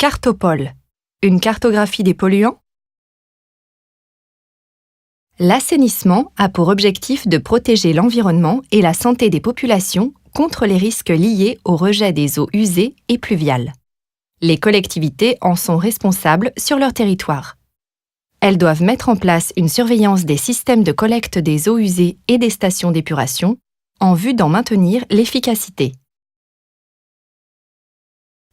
Cartopol, une cartographie des polluants? L'assainissement a pour objectif de protéger l'environnement et la santé des populations contre les risques liés au rejet des eaux usées et pluviales. Les collectivités en sont responsables sur leur territoire. Elles doivent mettre en place une surveillance des systèmes de collecte des eaux usées et des stations d'épuration en vue d'en maintenir l'efficacité.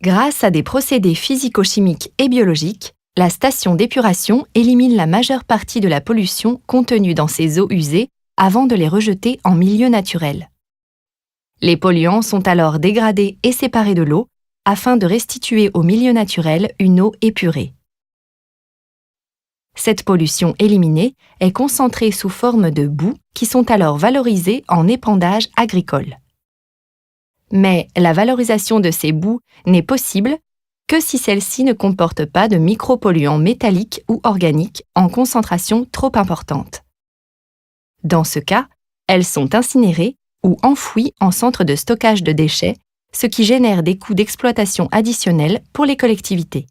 Grâce à des procédés physico-chimiques et biologiques, la station d'épuration élimine la majeure partie de la pollution contenue dans ces eaux usées avant de les rejeter en milieu naturel. Les polluants sont alors dégradés et séparés de l'eau afin de restituer au milieu naturel une eau épurée. Cette pollution éliminée est concentrée sous forme de boues qui sont alors valorisées en épandage agricole. Mais la valorisation de ces boues n'est possible que si celles-ci ne comportent pas de micropolluants métalliques ou organiques en concentration trop importante. Dans ce cas, elles sont incinérées ou enfouies en centre de stockage de déchets, ce qui génère des coûts d'exploitation additionnels pour les collectivités.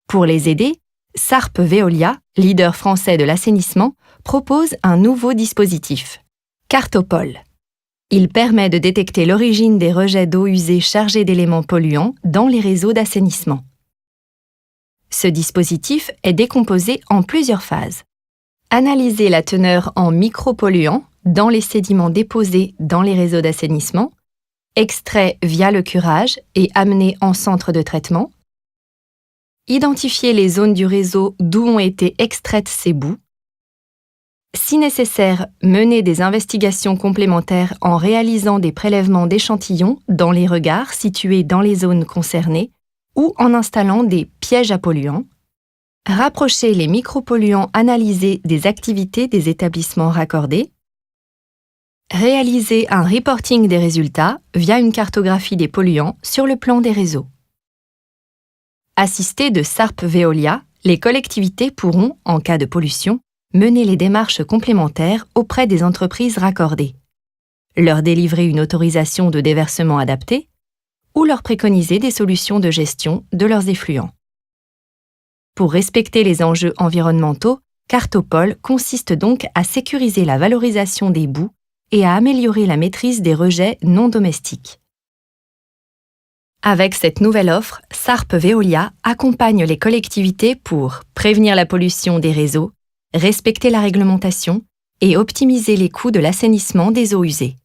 Pour les aider, Sarp Veolia, leader français de l'assainissement, propose un nouveau dispositif, Cartopol. Il permet de détecter l'origine des rejets d'eau usée chargés d'éléments polluants dans les réseaux d'assainissement. Ce dispositif est décomposé en plusieurs phases. Analyser la teneur en micropolluants dans les sédiments déposés dans les réseaux d'assainissement, extraits via le curage et amenés en centre de traitement. Identifier les zones du réseau d'où ont été extraites ces boues. Si nécessaire, mener des investigations complémentaires en réalisant des prélèvements d'échantillons dans les regards situés dans les zones concernées ou en installant des pièges à polluants. Rapprocher les micropolluants analysés des activités des établissements raccordés. Réaliser un reporting des résultats via une cartographie des polluants sur le plan des réseaux. Assistées de Sarp Veolia, les collectivités pourront, en cas de pollution, mener les démarches complémentaires auprès des entreprises raccordées, leur délivrer une autorisation de déversement adaptée ou leur préconiser des solutions de gestion de leurs effluents. Pour respecter les enjeux environnementaux, Cartopol consiste donc à sécuriser la valorisation des boues et à améliorer la maîtrise des rejets non domestiques. Avec cette nouvelle offre, Sarp Veolia accompagne les collectivités pour prévenir la pollution des réseaux, respecter la réglementation et optimiser les coûts de l'assainissement des eaux usées.